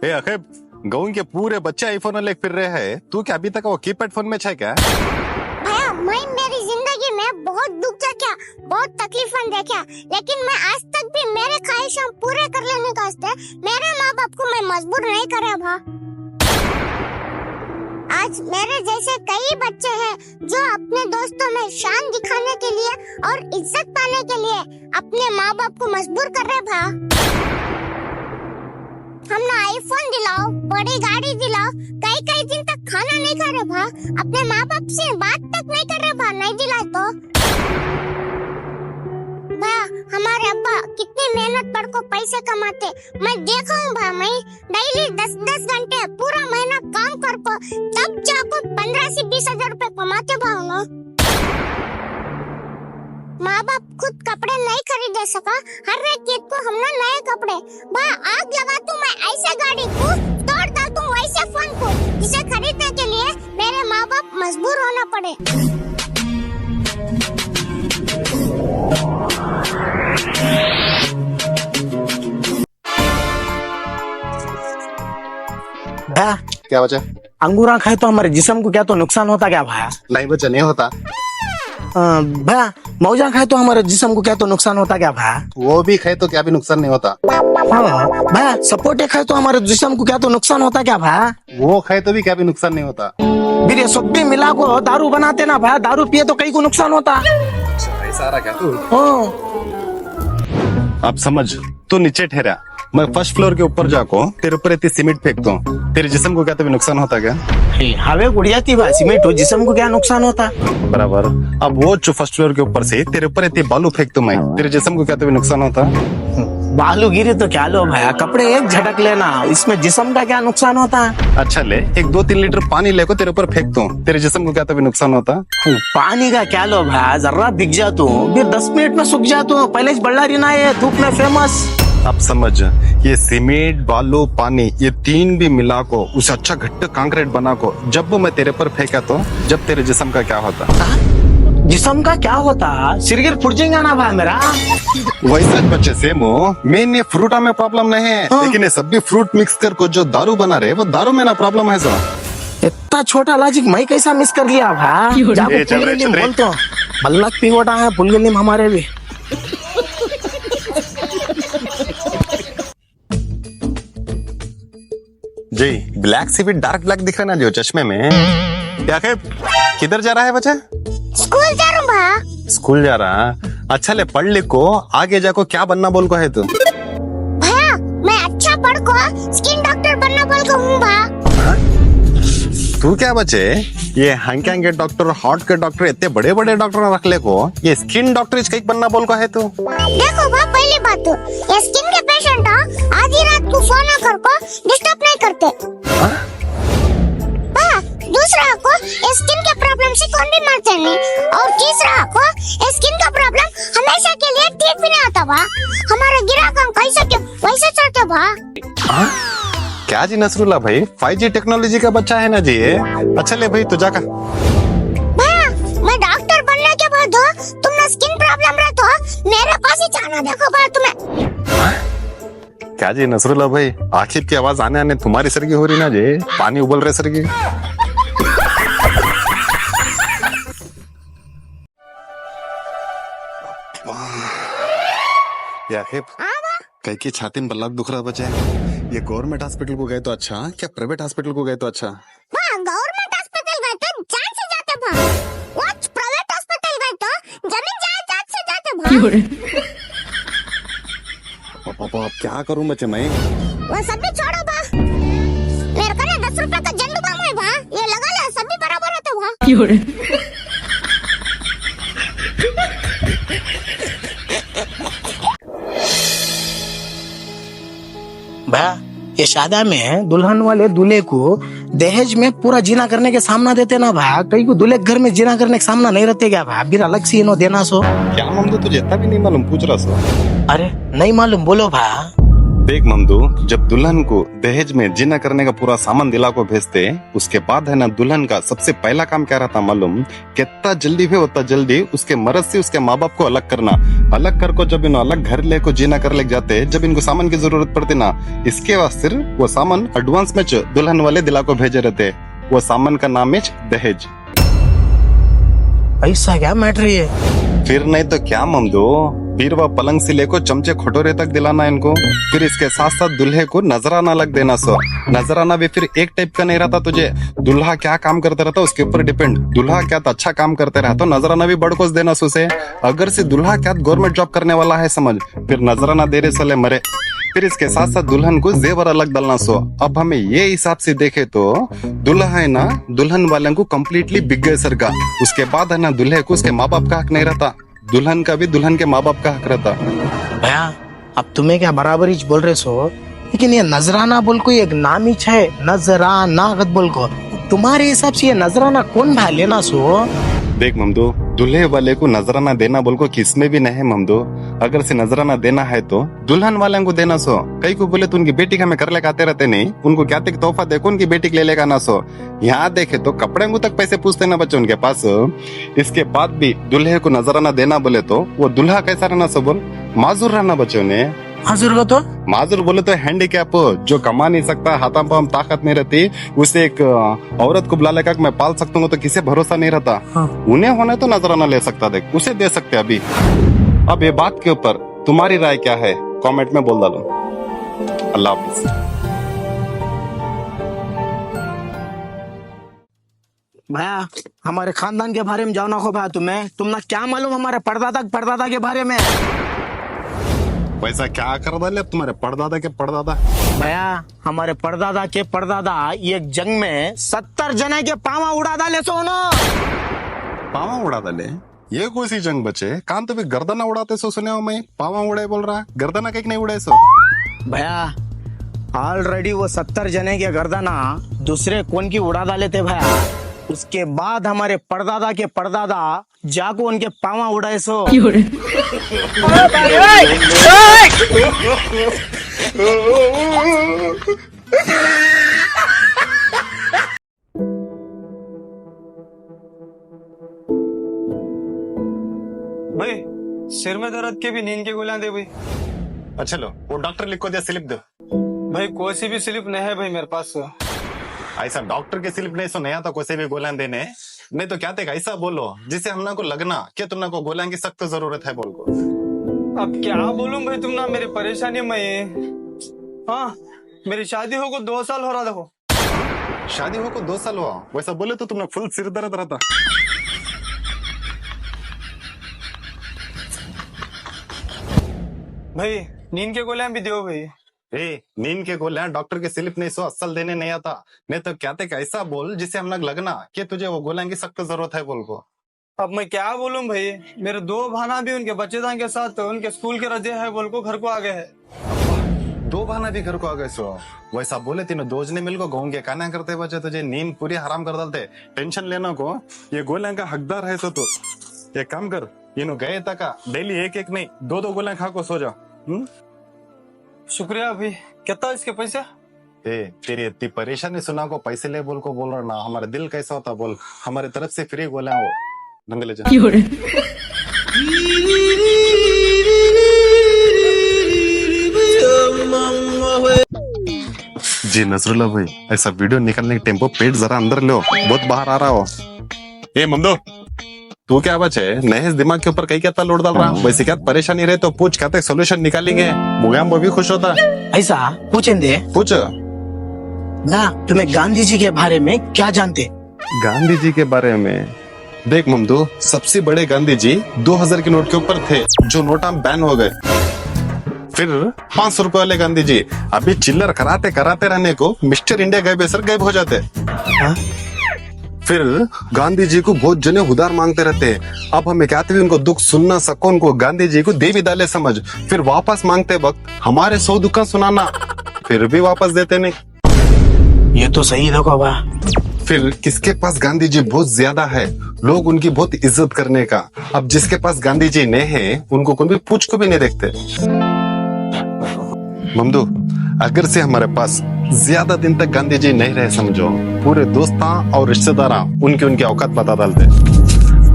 ए अखे गाँव के पूरे बच्चे आईफोन लेके फिर रहे हैं, तू क्या अभी तक वो कीपैड फोन में है क्या? भैया मैं मेरी जिंदगी में बहुत दुख देखा, बहुत तकलीफें देखा, लेकिन मैं आज तक भी मेरे ख्वाहिशों पूरे कर लेने का वास्ते मेरे माँ बाप को मैं मजबूर नहीं करे भा। आज मेरे जैसे कई बच्चे हैं जो अपने दोस्तों में शान दिखाने के लिए और इज्जत पाने के लिए अपने माँ बाप को मजबूर कर रहे भा। हमने आईफोन दिलाओ, बड़ी गाड़ी दिलाओ, कई कई दिन तक खाना नहीं खा रहे भा, अपने माँ बाप से बात तक नहीं कर रहे भा, नहीं दिलाए तो। भा हमारे अब्बा कितनी मेहनत पढ़ पैसे कमाते, मैं देखा हूँ भा, मैं डेली 10-10 घंटे पूरा महीना काम कर को तब जाको 15 से 20 हजार रुपए कमाते भा उन्होंने। माँ बाप खुद कपड़े नहीं खरीदे सका, हर एक ईद को हमने नए कपड़े बा आग लगा दूं मैं ऐसे गाड़ी को, तोड़ डाल दूं वैसे फोन को, जिसे खरीदने के लिए मेरे माँ बाप मजबूर होना पड़े। क्या वजह? अंगूरा खाए तो हमारे जिस्म को क्या तो नुकसान होता क्या भाया? नहीं बच्चा, नहीं होता। भैया मौजा खाए तो हमारे जिस्म को क्या तो नुकसान होता क्या भाया? वो भी खाए तो क्या भी नुकसान नहीं होता। हाँ भैया सपोर्टे खाए तो हमारे जिस्म को क्या तो नुकसान होता क्या भाया? वो खाए तो भी क्या भी नुकसान नहीं होता। फिर ये सब भी मिला को दारू बनाते ना भाया, दारू पिए तो कई को नुकसान होता। ऐसा रहा क्या तू? अब समझ, तू नीचे ठहरा, मैं फर्स्ट फ्लोर के ऊपर जाको तेरे ऊपर इतनी सीमेंट फेंक दूं, तेरे जिस्म को क्या तो भी नुकसान होता क्या? हवे गुड़िया थी भाई, सीमेंट हो जिस्म को क्या नुकसान होता? बराबर। अब वो जो फर्स्ट फ्लोर के ऊपर से तेरे ऊपर इतनी बालू फेंक दूं मैं, तेरे जिस्म को क्या तो भी नुकसान होता? बालू गिरी तो क्या लो भाया, कपड़े एक झटक लेना, इसमें जिस्म का क्या नुकसान होता? अच्छा ले, एक 2-3 लीटर पानी लेको तेरे ऊपर फेंक दूं, तेरे जिस्म को क्या तो भी नुकसान होता? पानी का क्या लो भाया, जरा दिख जा तू, फिर 10 मिनट में सूख जा तू, पहले बल्लारी ना है धूप में फेमस। अब समझ, ये सीमेंट बालू पानी ये तीन भी मिला को उसे अच्छा घट्ट कंक्रीट बना को जब मैं तेरे पर फेंका तो जब तेरे जिस्म का क्या होता? जिस्म का क्या होता? सिरगिर फुट जाएगा ना भाई मेरा। वैसे बच्चे सेम हो, मेन ये फ्रूटा में प्रॉब्लम नहीं है, लेकिन ये सब भी फ्रूट मिक्स कर को जो दारू बना रहे वो दारू में ना प्रॉब्लम है सर। इतना छोटा लॉजिक मैं कैसा मिस कर लिया भाई? जाको पुलगेलिम बोल तो बल्लक पिगोटा है पुलगेलिम हमारे भी। जी ब्लैक से भी डार्क ब्लैक दिख रहा है ना जो चश्मे में। क्या है, किधर जा रहा है बच्चा? स्कूल जा रहा हूँ भा। स्कूल जा रहा? अच्छा ले, पढ़ लिख को आगे जाको क्या बनना बोल को है तू? भैया मैं अच्छा पढ़ को स्किन डॉक्टर बनना बोल को हूँ भा। तू क्या बचे, ये हंग के डॉक्टर, हार्ट के डॉक्टर, इतने बड़े बड़े डॉक्टर रख ले को, ये स्किन डॉक्टर इसका बनना बोल को है तू? देखो भा पहली बात तो ये स्किन के पेशेंट आधी रात को फोन कर को डिस्टर्ब नहीं करते। दूसरा को स्किन के प्रॉब्लम से कौन भी मरते नहीं, और तीसरा को स्किन का प्रॉब्लम हमेशा के लिए ठीक भी नहीं आता भा। हमारे ग्राहक हम कैसे के वैसे चलते भा। क्या जी नसरुल्ला भाई, 5G टेक्नोलॉजी का बच्चा है ना जी ये। अच्छा ले भाई तू जाकर। भैया मैं डॉक्टर बनने के बाद तुमने स्किन प्रॉब्लम रहे तो मेरे पास ही जाना। देखो भैया तुम्हें क्या जी नसरुल्ला भाई, आखिर की आवाज आने आने तुम्हारी सर की हो रही ना जी, पानी उबल रहे सर की। कई की छाती में बल्ला दुख रहा बचे। ये गवर्नमेंट हॉस्पिटल को गए तो अच्छा, क्या प्राइवेट हॉस्पिटल को गए तो अच्छा? गवर्नमेंट हॉस्पिटल गए तो जान से जाते भा, वो प्राइवेट हॉस्पिटल गए तो जमीन जायदाद से जाते भा। पापा अब क्या करूं बच्चे मैं? वो सब भी छोड़ो भा, मेरे को ना 10 रुपए का झंडू बम है भा, ये लगा ले, सब भी बराबर रहते भा। भैया ये शादी में दुल्हन वाले दूल्हे को दहेज में पूरा जीना करने के सामना देते ना भा, कई को दूल्हे घर में जीना करने के सामना नहीं रहते क्या भा? फिर अलग से देना सो। क्या मालूम, तुझे इतना भी नहीं मालूम, पूछ रहा सो। अरे नहीं मालूम बोलो भा। देख ममदू, जब दुल्हन को दहेज में जिना करने का पूरा सामान दिला को भेजते, उसके बाद है ना दुल्हन का सबसे पहला काम क्या रहता मालूम? कितना जल्दी भी उतना जल्दी उसके मर्द से उसके माँ बाप को अलग करना। अलग कर को जब इन्हों अलग घर ले को जीना कर ले जाते, जब इनको सामान की जरूरत पड़ती ना, इसके वास्ते वो सामान एडवांस में दुल्हन वाले दिला को भेजे रहते। वो सामान का नाम है दहेज। ऐसा क्या मैटर है? फिर नहीं तो क्या ममदो, फिर वह पलंग से लेकर चमचे खटोरे तक दिलाना इनको। फिर इसके साथ साथ दूल्हे को नजराना लग देना। सो नजराना भी फिर एक टाइप का नहीं रहता, तुझे दूल्हा क्या काम करता रहता उसके ऊपर डिपेंड। दूल्हा क्या तो अच्छा काम करते रहा तो नजराना भी बड़कोस देना सुसे। अगर से दूल्हा क्या गवर्नमेंट जॉब करने वाला है समझ, फिर नजराना दे रहे साले मरे। फिर इसके साथ साथ दुल्हन को जेवर अलग डालना। सो अब हमें ये हिसाब से देखे तो दूल्हा है ना दुल्हन वाले को कम्प्लीटली बिक गए सर का। उसके बाद है ना दूल्हे को उसके माँ बाप का हक नहीं रहता, दुल्हन का भी दुल्हन के माँ बाप का हक रहता। भैया अब तुम्हें क्या बराबर ही बोल रहे सो, लेकिन ये नजराना बोल को एक नाम ही है, नजराना गद बोल को। तुम्हारे हिसाब से ये नजराना कौन भाई लेना सो? देख ममदो, दूल्हे वाले को नजराना देना बोल को किसमें भी नहीं है ममदो। अगर से नजराना देना है तो दुल्हन वाले को देना। सो कई को बोले तो उनकी बेटी का मैं कर लेकर आते रहते नहीं, उनको क्या तक तोहफा देखो उनकी बेटी ले लेगा ना। सो यहाँ देखे तो कपड़े को तक पैसे पूछते ना बच्चे उनके पास। इसके बाद भी दूल्हे को नजराना देना बोले तो वो दूल्हा कैसा रहना? सो बोल माजूर रहना बच्चों ने। माजूर को तो माजूर बोले तो हैंडीकैप, जो कमा नहीं सकता, हाथों पाँव ताकत नहीं रहती, उसे एक औरत को बुला लेकर मैं पाल सकता हूँ तो किसे भरोसा नहीं रहता। हाँ। उन्हें होने तो नजराना ले सकता, देख उसे दे सकते अभी। अब ये बात के ऊपर तुम्हारी राय क्या है? कमेंट में बोल डालो। अल्लाह हाफिज। भैया हमारे खानदान के बारे में जाना हो भैया, तुम ना क्या मालूम हमारे परदादा के बारे में। वैसा क्या कर डाले तुम्हारे परदादा के परदादा? भैया हमारे परदादा के परदादा एक जंग में 70 जने के पावा उड़ा डाले सोनो। पावा उड़ा डाले? ये कौन सी जंग बचे? कान तो भी गर्दना उड़ाते सो सुने हो मैं। पावा उड़े बोल रहा, गर्दना कहीं नहीं उड़े सो। भैया ऑलरेडी वो 70 जने के गर्दना दूसरे कौन की उड़ा डाले थे भैया। उसके बाद हमारे परदादा के परदादा जाको उनके पावा उड़ाए सो। भाई सिर में दर्द के भी नींद के गोलियां दे भाई। अच्छा लो, वो डॉक्टर लिख को दिया स्लिप दो। भाई कोई सी भी स्लिप नहीं है भाई मेरे पास। ऐसा डॉक्टर के स्लिप नहीं सो नया तो कोई भी गोलियां देने नहीं तो क्या थे ऐसा बोलो जिससे हमना को लगना कि तुमना को गोलियां की सख्त जरूरत है बोल को। अब क्या बोलूं भाई, तुम ना मेरी परेशानी में। हाँ मेरी शादी हो को 2 साल हो रहा। देखो शादी हो को 2 साल हुआ, वैसा बोले तो तुमने फुल सिर दर्द रहता। भाई नींद के गोलियां भी दो भाई। नींद के गोलियां डॉक्टर के स्लिप नहीं सो असल देने नहीं आता। नहीं तो क्या थे ऐसा बोल जिससे हम लगना कि तुझे वो गोलियां की सख्त जरूरत है बोल को। अब मैं क्या बोलूं भाई, मेरे 2 भाना भी उनके बच्चेदान के साथ उनके स्कूल के रजे है बोल को घर को आ गए है। 2 भाना भी घर को आ गए सो। वैसा बोले तीनों दोजने मिल को गाँव के काना करते बचे तुझे नींद पूरी हराम कर डालते। टेंशन लेना को ये गोलियां का हकदार है सो तू एक काम कर, इन्हों गए तक डेली एक एक नहीं 2-2 गोलियां खा को सो जा। शुक्रिया भाई। कितना इसके पैसे? तेरी इतनी परेशानी सुना को पैसे ले बोल को बोल रहा ना, हमारा दिल कैसा होता बोल। हमारे तरफ से फ्री गोलियां वो ढंग ले जा। जी नसरुल्ला भाई, ऐसा वीडियो निकालने के टेम्पो पेट जरा अंदर लो, बहुत बाहर आ रहा हो। ए ममदो, तू क्या बचे नहेज दिमाग के ऊपर कहीं क्या लोड डाल रहा? वैसे क्या परेशानी रहे तो पूछ, क्या सोल्यूशन निकालेंगे। मुगाम वो भी खुश होता। ऐसा पूछेंगे? पूछ ना तुम्हें गांधी जी के बारे में क्या जानते? गांधी जी के बारे में देख ममदू, सबसे बड़े गांधी जी 2000 के नोट के ऊपर थे, जो नोटा बैन हो गए। फिर 500 रुपए वाले गांधी जी अभी चिल्लर कराते कराते रहने को मिस्टर इंडिया गए बेसर गायब हो जाते। फिर गांधी जी को बहुत जने उधार मांगते रहते हैं। अब हमें कहते भी उनको दुख सुनना सको, उनको गांधी जी को देवी दाले समझ। फिर वापस मांगते वक्त हमारे 100 दुख सुनाना, फिर भी वापस देते नहीं। ये तो सही देखो बा। फिर किसके पास गांधी जी बहुत ज्यादा है, लोग उनकी बहुत इज्जत करने का। अब जिसके पास गांधी जी नहीं है उनको कोई भी पूछ को भी नहीं देखते। ममदू, अगर से हमारे पास ज्यादा दिन तक गांधी जी नहीं रहे समझो, पूरे दोस्तां और रिश्तेदार उनकी औकात पता डालते।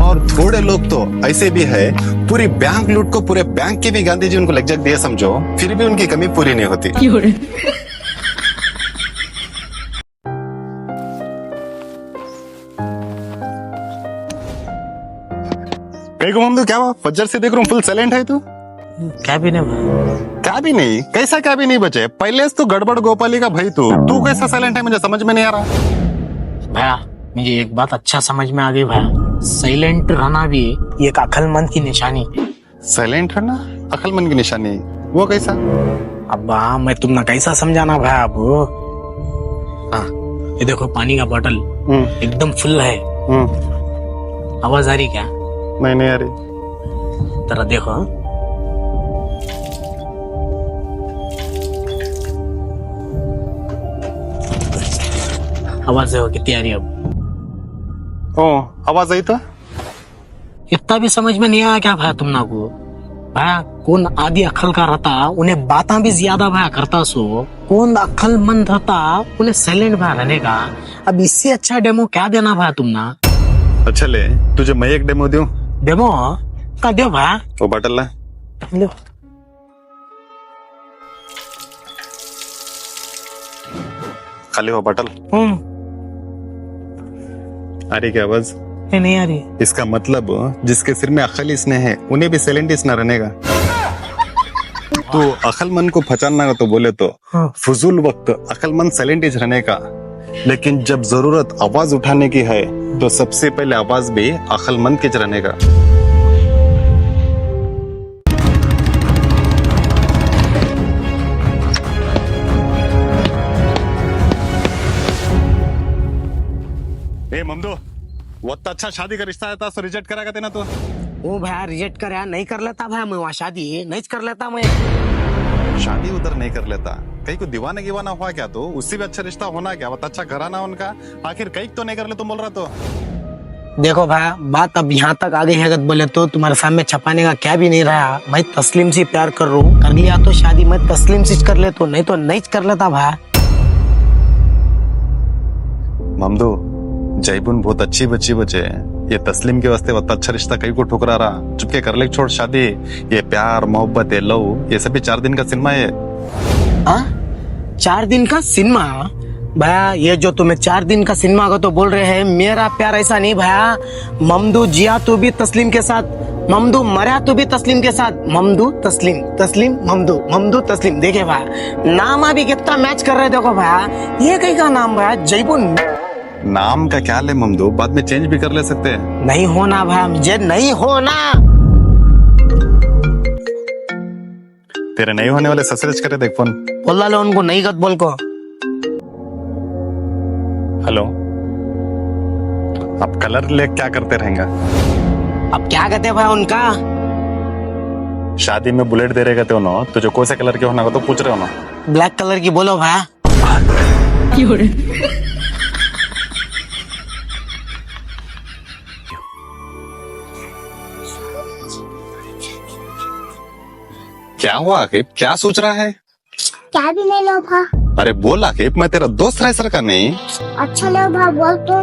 और थोड़े लोग तो ऐसे भी है, पूरी बैंक लूट को पूरे बैंक के भी गांधी जी उनको लग दिए समझो, फिर भी उनकी कमी पूरी नहीं होती। देखो ममदू, क्या हुआ? फज्जर से देख रहा हूँ फुल साइलेंट है तू। क्या भी नहीं भाई। क्या भी नहीं? कैसा क्या भी नहीं बचे? पहले से तो गड़बड़ गोपाली का भाई तू कैसा साइलेंट है? मुझे समझ में नहीं आ रहा। भैया मुझे एक बात अच्छा समझ में आ गई भैया, साइलेंट रहना भी एक अक्लमंद की निशानी है। साइलेंट रहना अक्लमंद की निशानी? वो कैसा? अब मैं तुमने कैसा समझाना भाई? अब हाँ, ये देखो पानी का बोतल एकदम फुल है। आवाज आ रही क्या? नहीं आ रही। जरा देखो। आवाज देखो कितनी आ रही है अब। ओ, आवाज आई तो? इतना भी समझ में नहीं आया क्या भाई तुमना को? भाई कौन आदि अक्ल का रहता उन्हें बातें भी ज्यादा भाई करता, सो कौन अक्लमंद रहता उन्हें साइलेंट भाई रहने का। अब इससे अच्छा डेमो क्या देना भाई तुमना? अच्छा ले, तुझे मैं एक डेमो दूं? डेमो का दो भाई। वो बटल ला। लो। खाली वो बटल। आ रही क्या आवाज? नहीं आ रही। इसका मतलब जिसके सिर में अक्ल इसने है उन्हें भी साइलेंट इसना रहने का। तो अक्लमंद को पहचानना तो बोले तो फजूल वक्त अक्लमंद साइलेंट इस रहने का, लेकिन जब जरूरत आवाज उठाने की है तो सबसे पहले आवाज भी अक्लमंद के रहने का। ए ममदो, वो तो अच्छा शादी का रिश्ता था, सो रिजेक्ट करा करते ना तो। ओ भाई रिजेक्ट कर यार, नहीं कर लेता भाई मैं वहाँ शादी, नहीं कर लेता मैं। शादी उधर नहीं कर लेता, कहीं को दीवाना गिवाना हुआ क्या? तो उससे भी अच्छा रिश्ता होना क्या? बहुत अच्छा घराना उनका, आखिर कहीं तो नहीं कर ले तुम बोल रहा तो। देखो भाई बात अब यहाँ तक आ गई है, अगर बोले तो तुम्हारे सामने छपाने का क्या भी नहीं रहा। मैं तस्लीम से प्यार कर रहा हूँ, कर लिया तो शादी मैं तस्लीम से कर ले, तो नहीं तो नहीं कर लेता भाई। ममदू, जयबुन बहुत अच्छी बच्ची बचे, ये तस्लीम के वास्ते बहुत अच्छा रिश्ता कहीं को ठुकरा रहा। चुपके कर ले छोड़ शादी। ये प्यार मोहब्बत है लव, ये सभी 4 दिन का सिनेमा है। 4 दिन का सिनेमा? भैया ये जो तुम्हें 4 दिन का सिनेमा का तो बोल रहे हैं, मेरा प्यार ऐसा नहीं भैया। ममदू जिया तो भी तस्लीम के साथ, ममदू मरा तो भी तस्लीम के साथ। ममदू तस्लीम, तस्लीम ममदू, ममदू तस्लीम। देखे भाई नाम अभी कितना मैच कर रहे, देखो भाई ये कहीं का नाम भैया जयबुन। नाम का क्या ले ममदू, बाद में चेंज भी कर ले सकते हैं। नहीं होना भाई, मुझे नहीं होना। तेरे नहीं होने वाले ससुरेज करे देख फोन। बोला लो उनको नहीं गत बोल को। हेलो, अब कलर ले क्या करते रहेंगे? अब क्या कहते भाई उनका? शादी में बुलेट दे रहेगा तो ना, तुझे कौन से कलर के होना तो पूछ रहे हो ना? ब्लैक कलर की बोलो भाई। क्या हुआ आकिब, क्या सोच रहा है? क्या भी नहीं लो भा। अरे बोल आकिब, मैं तेरा दोस्त रह सर का नहीं। अच्छा लो भा, बोल तो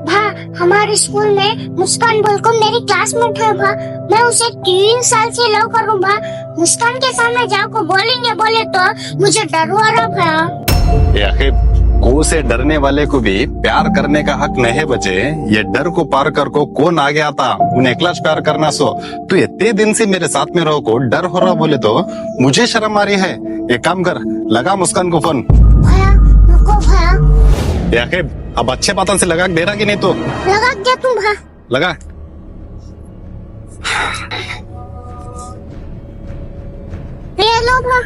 भा। हमारे स्कूल में मुस्कान बोल को मेरी क्लासमेट है भा, मैं उसे 3 साल से लव कर रहा हूँ भा। मुस्कान के सामने जाकर बोलेंगे बोले तो मुझे डर हो रहा भा। ये आकिब, को से डरने वाले को भी प्यार करने का हक नहीं बचे। ये डर को पार कर को कौन आ गया था, उन्हें एकला प्यार करना। सो तू इतने दिन से मेरे साथ में रहो को डर हो रहा बोले तो मुझे शर्म आ रही है। एक काम कर, लगा मुस्कान को फोन। भैया नको भैया। ये आकिब, अब अच्छे बातों से लगा दे रहा कि नहीं? तो लगा क्या तुम भा? लगा। ले लो भा।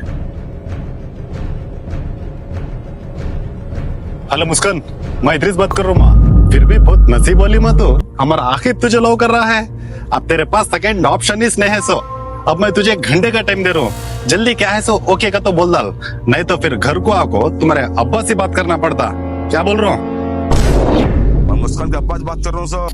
हेलो मुस्कान, मैं इधर बात कर रहा हूँ। फिर भी बहुत नसीब वाली मत हो, हमारा आखिर तुझे लव कर रहा है। अब तेरे पास सेकंड ऑप्शन ही नहीं है। सो अब मैं तुझे 1 घंटे का टाइम दे रहा हूँ, जल्दी क्या है सो ओके का तो बोल डाल, नहीं तो फिर घर को आको तुम्हारे अब्बा से बात करना पड़ता। क्या बोल रहा हूँ? मैं मुस्कान के अब्बा से बात कर रहा हूँ सर।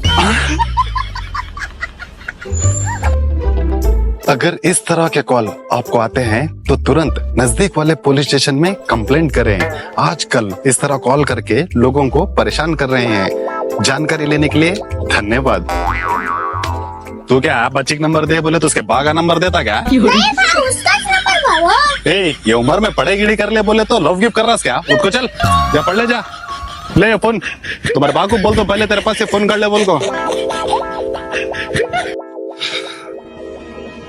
अगर इस तरह के कॉल आपको आते हैं तो तुरंत नजदीक वाले पुलिस स्टेशन में कंप्लेंट करें। आजकल इस तरह कॉल करके लोगों को परेशान कर रहे हैं। जानकारी लेने के लिए धन्यवाद। तू क्या बच्ची का नंबर दे बोले तो उसके बा का नंबर देता क्या? नहीं भा उसका नंबर भा वो। ए, ये उम्र में पढ़े गिड़ी कर ले बोले तो लव गिफ्ट कर रहा है क्या? उठ को चल, जा पढ़ ले, जा ले ये फोन। तुम्हारे बा को बोल दो पहले तेरे पास से फोन कर ले बोल को।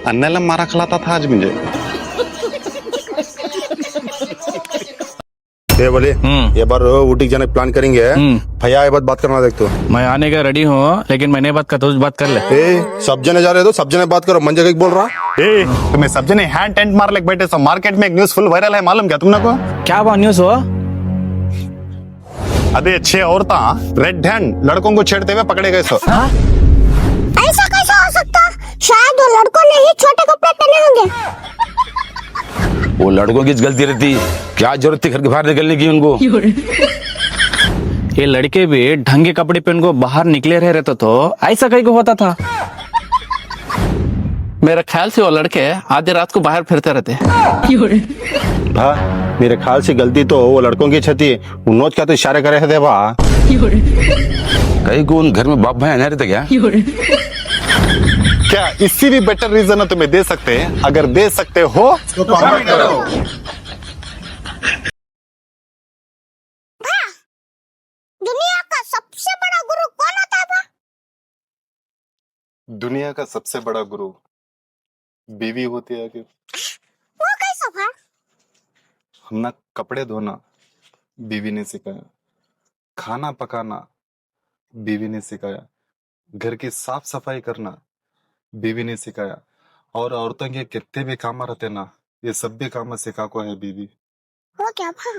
अन्नलम मारा खिलाता था आज मुझे। ये बोले ये बार ऊटी जाने प्लान करेंगे। भैया ये बात करना देख तो। मैं आने का रेडी हूँ, लेकिन मैंने बात करता हूँ, बात कर ले। ए सब जने जा रहे तो सब जने बात करो, मन जगह बोल रहा। ए, तुम्हें सब जने हैंड टेंट मार ले बैठे सब। मार्केट में एक न्यूज फुल वायरल है, मालूम क्या तुमने को? क्या बात न्यूज हो? अबे 6 औरतें रेड हैंड लड़कों को छेड़ते हुए पकड़े गए। सो ऐसा कैसा हो सकता? शायद वो लड़कों ने ही छोटे कपड़े पहने होंगे। वो लड़कों की गलती रहती, क्या जरूरत थी घर के बाहर निकलने की उनको? ये लड़के भी ढंग के कपड़े पहन को बाहर निकले रह रहते तो ऐसा कहीं को होता था। मेरे ख्याल से वो लड़के आधी रात को बाहर फिरते रहते। हाँ मेरे ख्याल से गलती तो वो लड़कों की छती, उन्नोज क्या तो इशारे करे थे बा। कहीं को उन घर में बाप भाई नहीं रहते क्या? क्या इससे भी बेटर रीजन तुम्हें दे सकते हैं? अगर दे सकते हो तो कमेंट करो। दुनिया का सबसे बड़ा गुरु कौन होता है भा? दुनिया का सबसे बड़ा गुरु बीवी होती है कि वो कैसा भा? हमने कपड़े धोना बीवी ने सिखाया, खाना पकाना बीवी ने सिखाया, घर की साफ सफाई करना बीवी ने सिखाया, और औरतों के कितने भी काम रहते ना, ये सब भी काम सिखा को है बीवी। वो क्या भा?